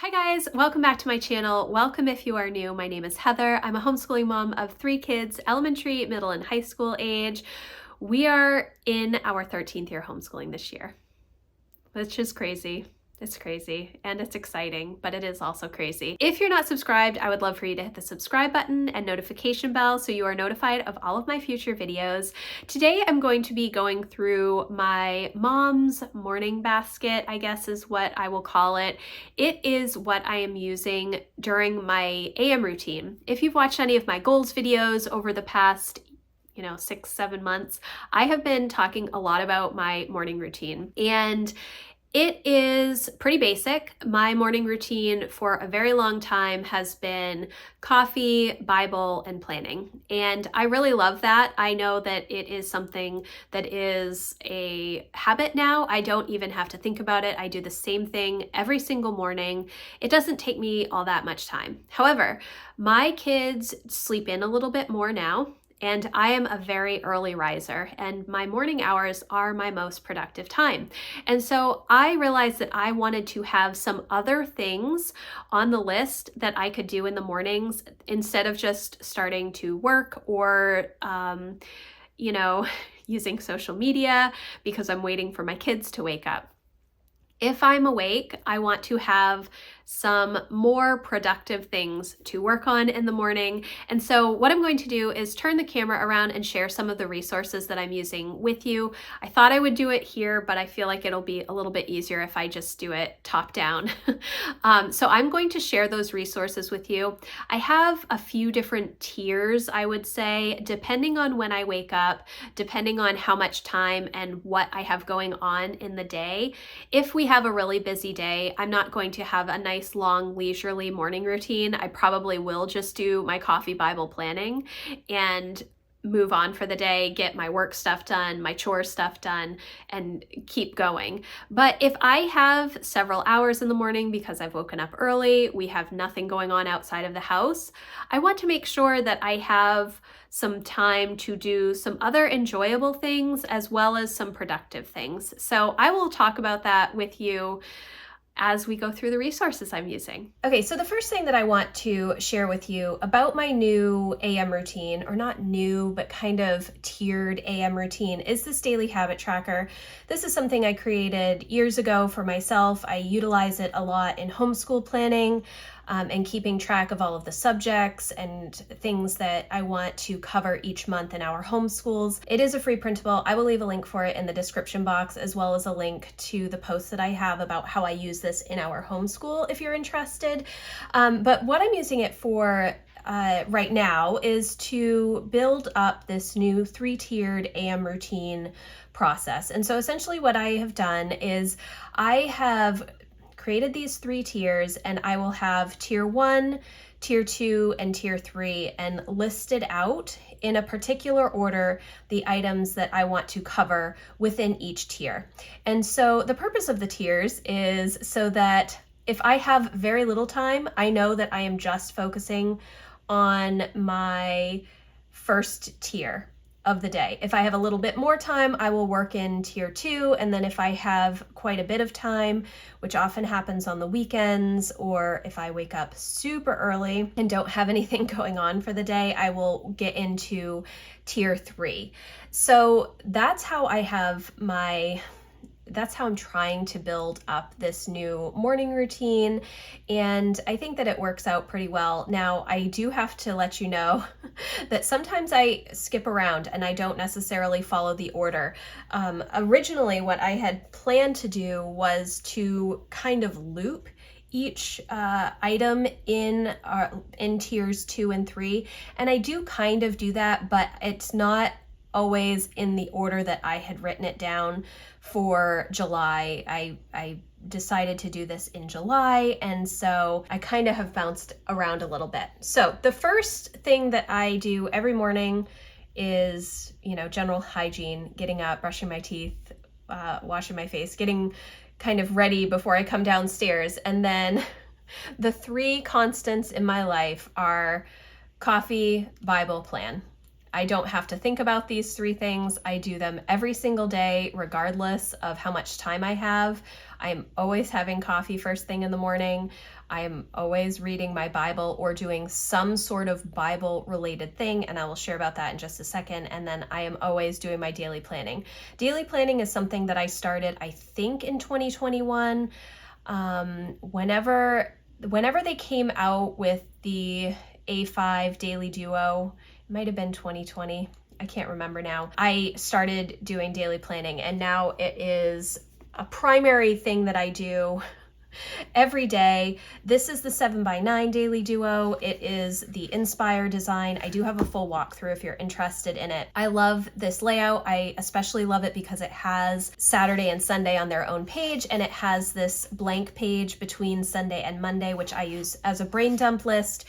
Hi guys, welcome back to my channel. Welcome if you are new. My name is Heather. I'm a homeschooling mom of 3 kids, elementary, middle, and high school age. We are in our 13th year homeschooling this year, which is crazy. It's crazy and it's exciting, but it is also crazy. If you're not subscribed, I would love for you to hit the subscribe button and notification bell so you are notified of all of my future videos. Today, I'm going to be going through my mom's morning basket, I guess is what I will call it. It is what I am using during my AM routine. If you've watched any of my goals videos over the past 6-7 months, I have been talking a lot about my morning routine, and it is pretty basic. My morning routine for a very long time has been coffee, Bible, and planning. And I really love that. I know that it is something that is a habit now. I don't even have to think about it. I do the same thing every single morning. It doesn't take me all that much time. However, my kids sleep in a little bit more now. And I am a very early riser, and my morning hours are my most productive time. And so I realized that I wanted to have some other things on the list that I could do in the mornings instead of just starting to work or, using social media because I'm waiting for my kids to wake up. If I'm awake, I want to have some more productive things to work on in the morning. And so what I'm going to do is turn the camera around and share some of the resources that I'm using with you. I thought I would do it here, but I feel like it'll be a little bit easier if I just do it top down. So I'm going to share those resources with you. I have a few different tiers, I would say, depending on when I wake up, depending on how much time and what I have going on in the day. If we have a really busy day, I'm not going to have a nice long leisurely morning routine. I probably will just do my coffee, Bible, planning and move on for the day, get my work stuff done, my chore stuff done, and keep going. But if I have several hours in the morning because I've woken up early, we have nothing going on outside of the house, I want to make sure that I have some time to do some other enjoyable things as well as some productive things. So I will talk about that with you as we go through the resources I'm using. Okay, so the first thing that I want to share with you about my new AM routine, or not new, but kind of tiered AM routine, is this daily habit tracker. This is something I created years ago for myself. I utilize it a lot in homeschool planning and keeping track of all of the subjects and things that I want to cover each month in our homeschools. It is a free printable. I will leave a link for it in the description box, as well as a link to the post that I have about how I use this in our homeschool if you're interested. But what I'm using it for right now is to build up this new 3-tiered AM routine process. And so essentially what I have done is I have created these 3 tiers, and I will have tier 1, tier 2, and tier 3, and listed out in a particular order the items that I want to cover within each tier. And so the purpose of the tiers is so that if I have very little time, I know that I am just focusing on my first tier of the day. If I have a little bit more time, I will work in tier 2. And then if I have quite a bit of time, which often happens on the weekends, or if I wake up super early and don't have anything going on for the day, I will get into tier 3. So that's how I'm trying to build up this new morning routine, and I think that it works out pretty well. Now, I do have to let you know that sometimes I skip around and I don't necessarily follow the order. Originally, what I had planned to do was to kind of loop each item in tiers 2 and 3, and I do kind of do that, but it's not always in the order that I had written it down for July. I decided to do this in July, and so I kind of have bounced around a little bit. So the first thing that I do every morning is, general hygiene, getting up, brushing my teeth, washing my face, getting kind of ready before I come downstairs. And then the 3 constants in my life are coffee, Bible, plan. I don't have to think about these 3 things. I do them every single day, regardless of how much time I have. I'm always having coffee first thing in the morning. I'm always reading my Bible or doing some sort of Bible related thing, and I will share about that in just a second. And then I am always doing my daily planning. Daily planning is something that I started, I think, in 2021. Whenever they came out with the A5 Daily Duo, it might have been 2020. I can't remember now. I started doing daily planning, and now it is a primary thing that I do every day. This is the 7x9 Daily Duo. It is the Inspire design. I do have a full walkthrough if you're interested in it. I love this layout. I especially love it because it has Saturday and Sunday on their own page, and it has this blank page between Sunday and Monday, which I use as a brain dump list.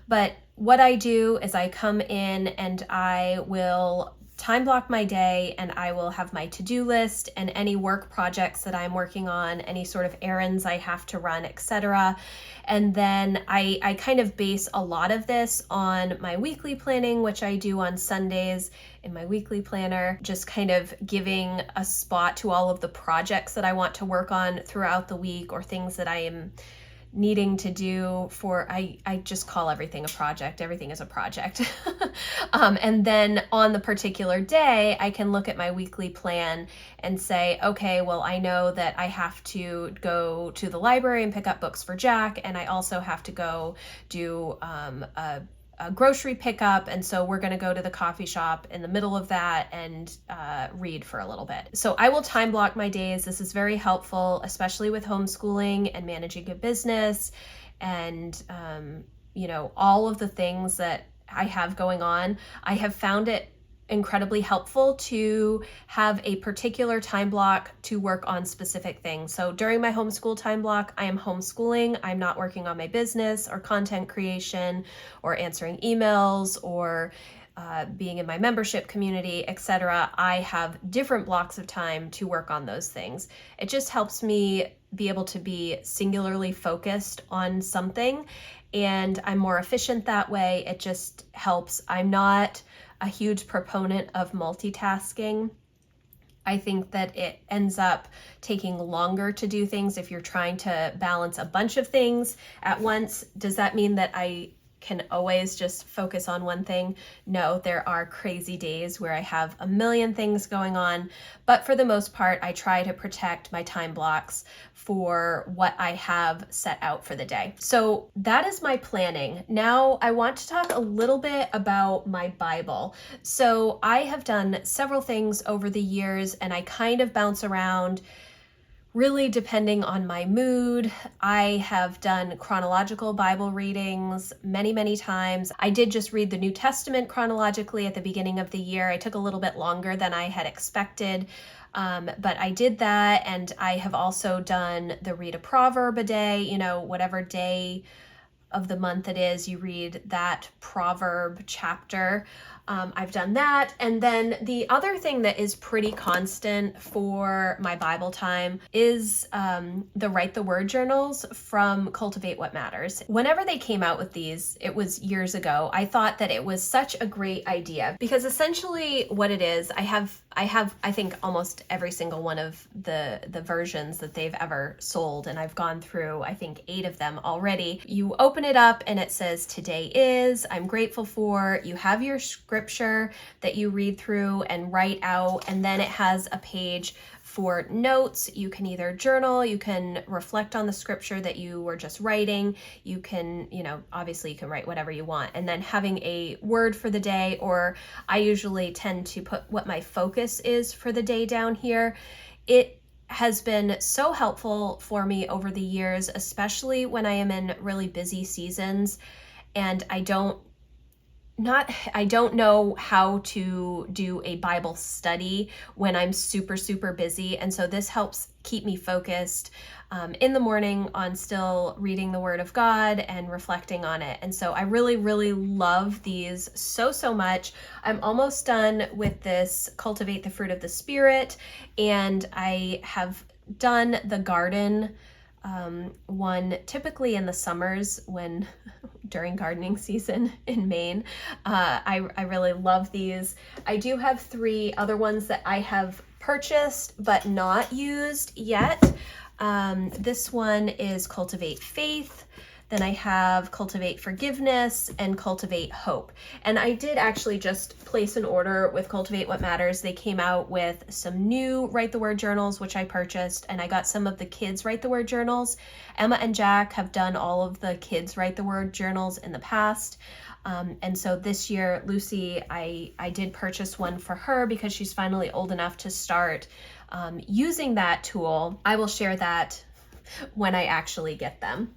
But what I do is I come in and I will time block my day, and I will have my to-do list and any work projects that I'm working on, any sort of errands I have to run, etc. And then I kind of base a lot of this on my weekly planning, which I do on Sundays in my weekly planner, just kind of giving a spot to all of the projects that I want to work on throughout the week, or things that I am needing to do for, I just call everything a project. Everything is a project. And then on the particular day, I can look at my weekly plan and say, okay, well, I know that I have to go to the library and pick up books for Jack, and I also have to go do a grocery pickup, and so we're going to go to the coffee shop in the middle of that and read for a little bit. So I will time block my days. This is very helpful, especially with homeschooling and managing a business and all of the things that I have going on. I have found it incredibly helpful to have a particular time block to work on specific things. So during my homeschool time block, I am homeschooling. I'm not working on my business or content creation or answering emails or being in my membership community, etc. I have different blocks of time to work on those things. It just helps me be able to be singularly focused on something, and I'm more efficient that way. It just helps. I'm not a huge proponent of multitasking. I think that it ends up taking longer to do things if you're trying to balance a bunch of things at once. Does that mean that I can always just focus on one thing? No, there are crazy days where I have a million things going on, but for the most part, I try to protect my time blocks for what I have set out for the day. So that is my planning. Now I want to talk a little bit about my Bible. So I have done several things over the years, and I kind of bounce around really depending on my mood. I have done chronological Bible readings many, many times. I did just read the New Testament chronologically at the beginning of the year. I took a little bit longer than I had expected, but I did that. And I have also done the read a proverb a day, whatever day of the month it is, you read that proverb chapter. I've done that. And then the other thing that is pretty constant for my Bible time is the Write the Word journals from Cultivate What Matters. Whenever they came out with these, it was years ago, I thought that it was such a great idea, because essentially what it is, I have I think almost every single one of the versions that they've ever sold, and I've gone through I think 8 of them already. You open it up and it says today is, I'm grateful for, you have your scripture that you read through and write out, and then it has a page for notes. You can either journal, you can reflect on the scripture that you were just writing, you can, obviously you can write whatever you want, and then having a word for the day, or I usually tend to put what my focus is for the day down here. It has been so helpful for me over the years, especially when I am in really busy seasons and I don't know how to do a Bible study when I'm super, super busy. And so this helps keep me focused in the morning on still reading the Word of God and reflecting on it. And so I really, really love these so much. I'm almost done with this Cultivate the Fruit of the Spirit, and I have done the garden one typically in the summers when during gardening season in Maine. I really love these. I do have 3 other ones that I have purchased but not used yet. This one is Cultivate Faith. Then I have Cultivate Forgiveness and Cultivate Hope. And I did actually just place an order with Cultivate What Matters. They came out with some new Write the Word journals, which I purchased, and I got some of the kids' Write the Word journals. Emma and Jack have done all of the kids' Write the Word journals in the past. And so this year, Lucy, I did purchase one for her because she's finally old enough to start using that tool. I will share that when I actually get them.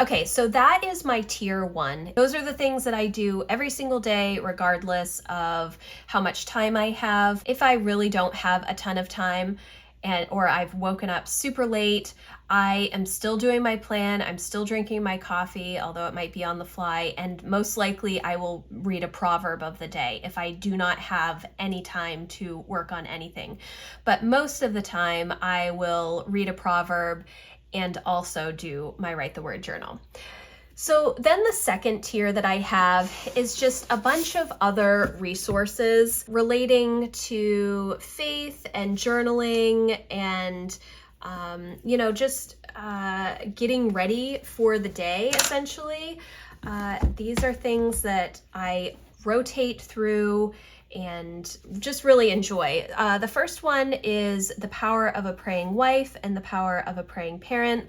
Okay, so that is my tier 1. Those are the things that I do every single day, regardless of how much time I have. If I really don't have a ton of time, or I've woken up super late, I am still doing my plan. I'm still drinking my coffee, although it might be on the fly, and most likely I will read a proverb of the day if I do not have any time to work on anything. But most of the time I will read a proverb and also do my Write the Word journal. So then the second tier that I have is just a bunch of other resources relating to faith and journaling and, just getting ready for the day, essentially. These are things that I rotate through and just really enjoy. The first one is The Power of a Praying Wife and The Power of a Praying Parent.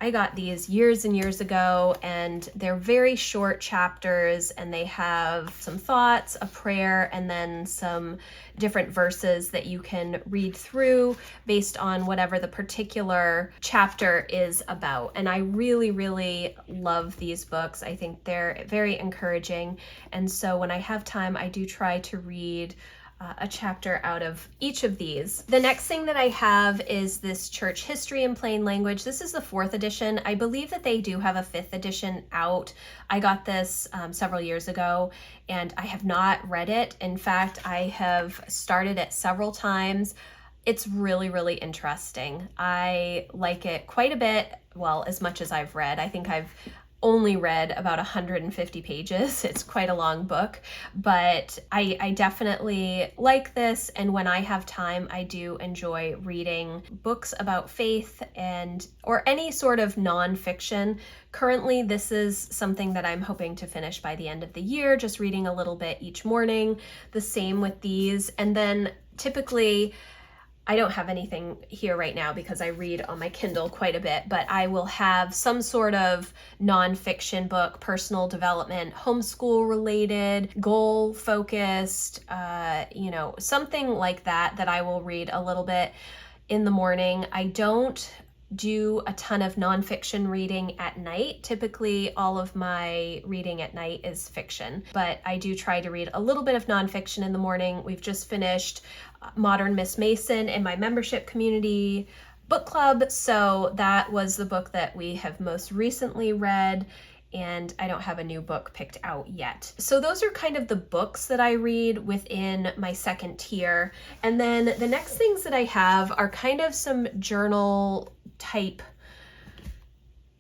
I got these years and years ago, and they're very short chapters, and they have some thoughts, a prayer, and then some different verses that you can read through based on whatever the particular chapter is about. And I really, really love these books. I think they're very encouraging. And so when I have time, I do try to read a chapter out of each of these. The next thing that I have is this Church History in Plain Language. This is the 4th edition. I believe that they do have a 5th edition out. I got this several years ago, and I have not read it. In fact, I have started it several times. It's really, really interesting. I like it quite a bit, well, as much as I've read. I think I've only read about 150 pages. It's quite a long book, but I definitely like this. And when I have time, I do enjoy reading books about faith or any sort of nonfiction. Currently, this is something that I'm hoping to finish by the end of the year, just reading a little bit each morning. The same with these. And then typically, I don't have anything here right now because I read on my Kindle quite a bit, but I will have some sort of nonfiction book, personal development, homeschool related, goal focused, something like that I will read a little bit in the morning. I don't do a ton of nonfiction reading at night. Typically, all of my reading at night is fiction, but I do try to read a little bit of nonfiction in the morning. We've just finished Modern Miss Mason in my membership community book club, so that was the book that we have most recently read, and I don't have a new book picked out yet. So those are kind of the books that I read within my second tier. And then the next things that I have are kind of some journal type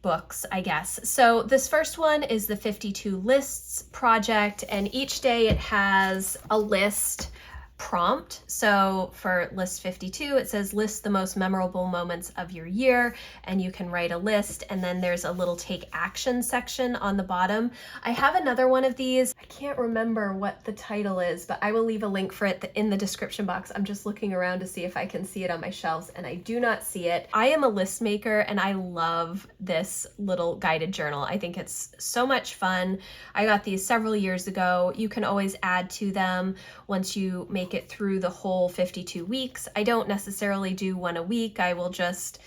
books, I guess. So this first one is the 52 Lists Project, and each day it has a list prompt. So for list 52, it says list the most memorable moments of your year, and you can write a list, and then there's a little take action section on the bottom. I have another one of these. I can't remember what the title is, but I will leave a link for it in the description box. I'm just looking around to see if I can see it on my shelves, and I do not see it. I am a list maker, and I love this little guided journal. I think it's so much fun. I got these several years ago. You can always add to them once you make it through the whole 52 weeks. I don't necessarily do one a week. I will just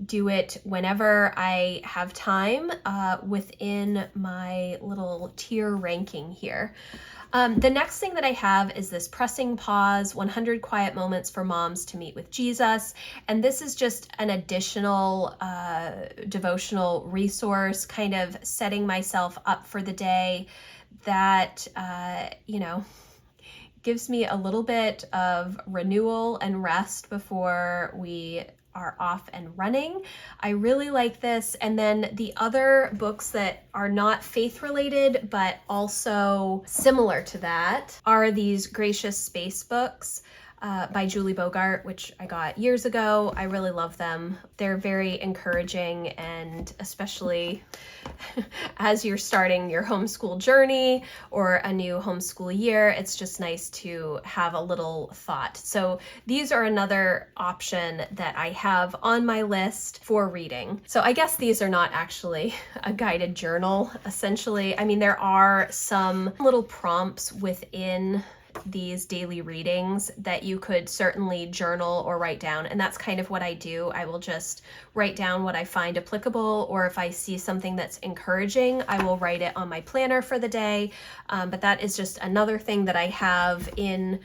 do it whenever I have time within my little tier ranking here. The next thing that I have is this Pressing Pause, 100 Quiet Moments for Moms to Meet with Jesus. And this is just an additional devotional resource, kind of setting myself up for the day that, gives me a little bit of renewal and rest before we are off and running. I really like this. And then the other books that are not faith related, but also similar to that, are these Gracious Space books. By Julie Bogart, which I got years ago. I really love them. They're very encouraging, and especially as you're starting your homeschool journey or a new homeschool year, it's just nice to have a little thought. So these are another option that I have on my list for reading. So I guess these are not actually a guided journal, essentially. I mean, there are some little prompts within these daily readings that you could certainly journal or write down, and that's kind of what I do. I will just write down what I find applicable, or if I see something that's encouraging, I will write it on my planner for the day. But that is just another thing that I have in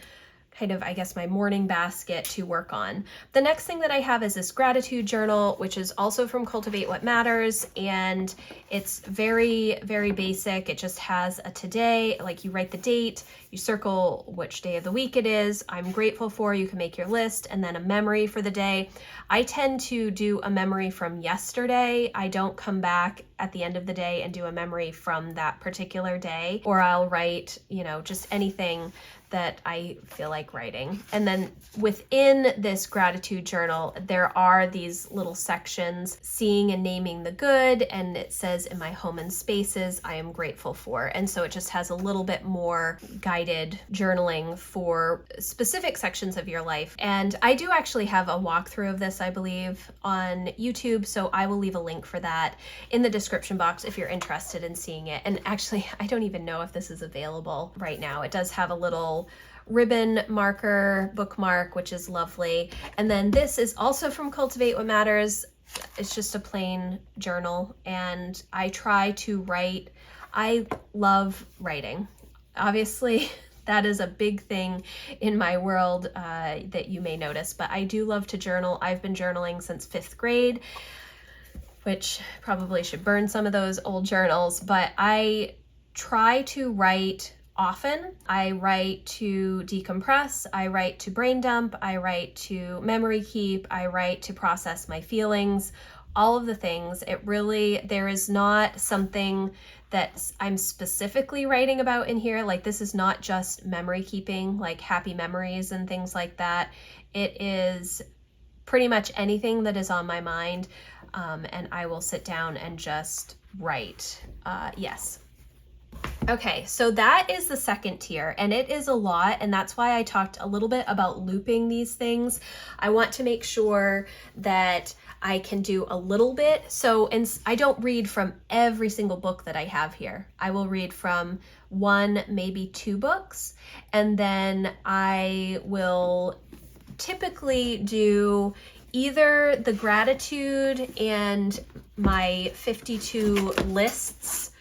kind of, I guess, my morning basket to work on. The next thing that I have is this gratitude journal, which is also from Cultivate What Matters, and it's very, very basic. It just has a today, like you write the date, you circle which day of the week it is, I'm grateful for, you can make your list, and then a memory for the day. I tend to do a memory from yesterday. I don't come back at the end of the day and do a memory from that particular day, or I'll write, just anything that I feel like writing. And then within this gratitude journal, there are these little sections, seeing and naming the good, and it says, in my home and spaces, I am grateful for. And so it just has a little bit more guided journaling for specific sections of your life. And I do actually have a walkthrough of this, I believe, on YouTube, so I will leave a link for that in the description box if you're interested in seeing it. And actually, I don't even know if this is available right now. It does have a little ribbon marker bookmark, which is lovely. And then this is also from Cultivate What Matters. It's just a plain journal, and I try to write. I love writing. Obviously, that is a big thing in my world that you may notice, but I do love to journal. I've been journaling since 5th grade, which probably should burn some of those old journals, but I try to write often. I write to decompress, I write to brain dump, I write to memory keep, I write to process my feelings, all of the things. There is not something that I'm specifically writing about in here. Like, this is not just memory keeping, like happy memories and things like that. It is pretty much anything that is on my mind, and I will sit down and just write. Yes. Okay, so that is the second tier, and it is a lot, and that's why I talked a little bit about looping these things. I want to make sure that I can do a little bit. So I don't read from every single book that I have here. I will read from 1, maybe 2 books, and then I will typically do either the gratitude and my 52 lists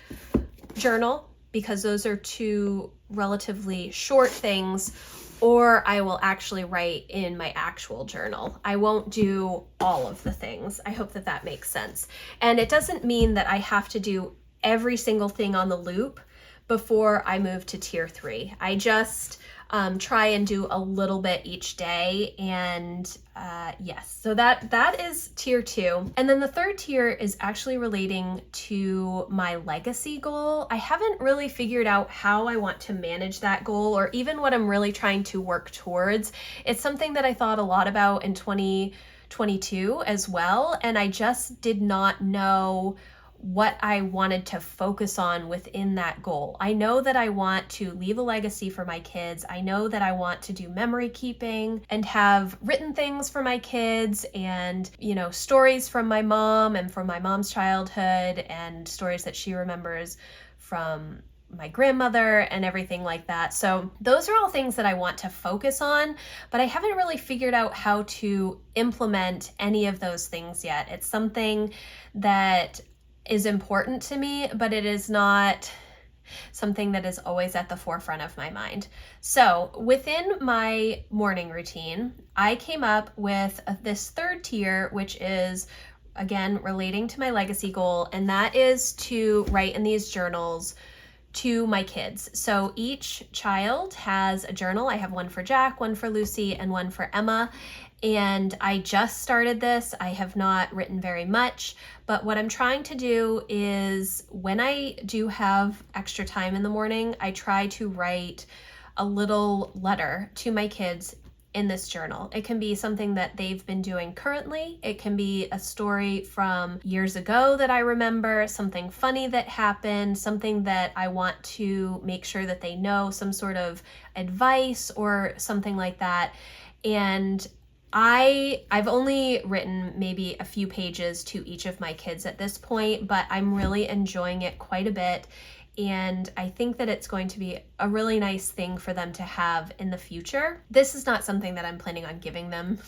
journal, because those are 2 relatively short things, or I will actually write in my actual journal. I won't do all of the things. I hope that that makes sense. And it doesn't mean that I have to do every single thing on the loop before I move to tier 3. I just try and do a little bit each day, and yes, so that is tier 2. And then the third tier is actually relating to my legacy goal. I haven't really figured out how I want to manage that goal, or even what I'm really trying to work towards. It's something that I thought a lot about in 2022 as well, and I just did not know what I wanted to focus on within that goal. I know that I want to leave a legacy for my kids. I know that I want to do memory keeping and have written things for my kids, and, stories from my mom and from my mom's childhood, and stories that she remembers from my grandmother and everything like that. So those are all things that I want to focus on, but I haven't really figured out how to implement any of those things yet. It's something that is important to me, but it is not something that is always at the forefront of my mind. So within my morning routine, I came up with this third tier, which is, again, relating to my legacy goal, and that is to write in these journals to my kids. So each child has a journal. I have one for Jack, one for Lucy, and one for Emma. And I just started this. I have not written very much, but what I'm trying to do is when I do have extra time in the morning, I try to write a little letter to my kids in this journal. It can be something that they've been doing currently. It can be a story from years ago that I remember, something funny that happened, something that I want to make sure that they know, some sort of advice or something like that. And I've only written maybe a few pages to each of my kids at this point, but I'm really enjoying it quite a bit. And I think that it's going to be a really nice thing for them to have in the future. This is not something that I'm planning on giving them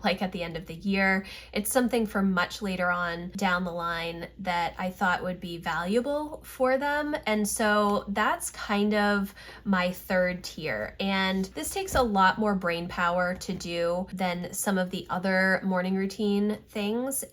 like at the end of the year. It's something for much later on down the line that I thought would be valuable for them. And so that's kind of my third tier. And this takes a lot more brain power to do than some of the other morning routine things.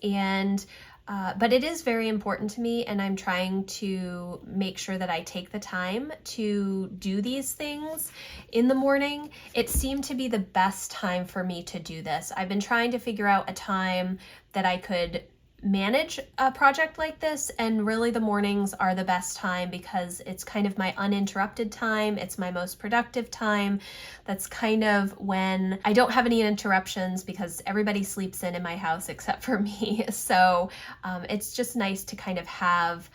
But it is very important to me, and I'm trying to make sure that I take the time to do these things in the morning. It seemed to be the best time for me to do this. I've been trying to figure out a time that I could manage a project like this, and really the mornings are the best time because it's kind of my uninterrupted time. It's my most productive time. That's kind of when I don't have any interruptions because everybody sleeps in my house except for me. So it's just nice to kind of have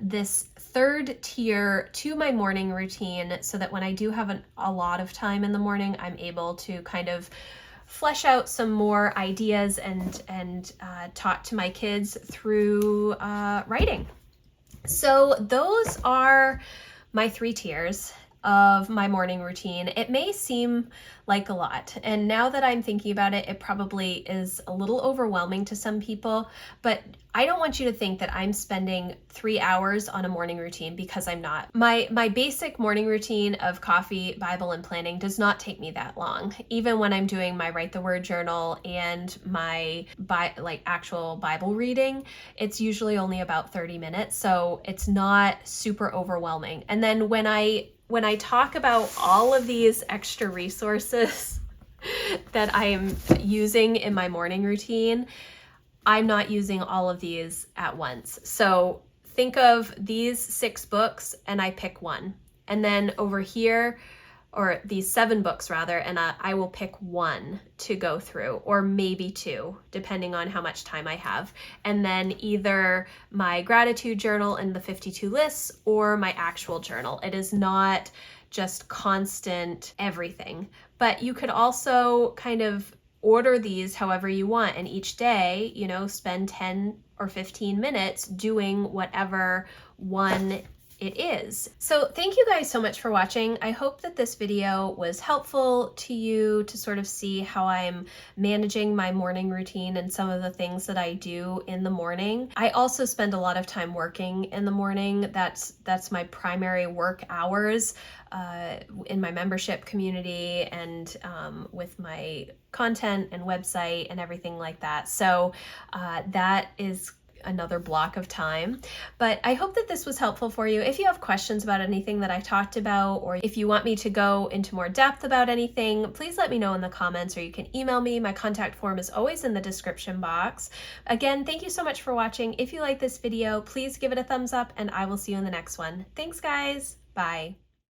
this third tier to my morning routine so that when I do have a lot of time in the morning, I'm able to kind of flesh out some more ideas and talk to my kids through writing. So those are my 3 tiers of my morning routine. It may seem like a lot, and now that I'm thinking about it, it probably is a little overwhelming to some people, but I don't want you to think that I'm spending 3 hours on a morning routine, because I'm not. My basic morning routine of coffee, Bible, and planning does not take me that long. Even when I'm doing my Write the Word journal and my actual Bible reading, it's usually only about 30 minutes, so it's not super overwhelming. And then when I talk about all of these extra resources that I am using in my morning routine, I'm not using all of these at once. So think of these 6 books and I pick one. And then over here, or these 7 books rather, and I will pick one to go through, or maybe 2, depending on how much time I have. And then either my gratitude journal and the 52 lists or my actual journal. It is not just constant everything, but you could also kind of order these however you want, and each day, spend 10 or 15 minutes doing whatever one it is. So thank you guys so much for watching. I hope that this video was helpful to you to sort of see how I'm managing my morning routine and some of the things that I do in the morning. I also spend a lot of time working in the morning. That's my primary work hours in my membership community and with my content and website and everything like that. So that is another block of time. But I hope that this was helpful for you. If you have questions about anything that I talked about, or if you want me to go into more depth about anything, please let me know in the comments, or you can email me. My contact form is always in the description box. Again, thank you so much for watching. If you like this video, please give it a thumbs up, and I will see you in the next one. Thanks, guys. Bye.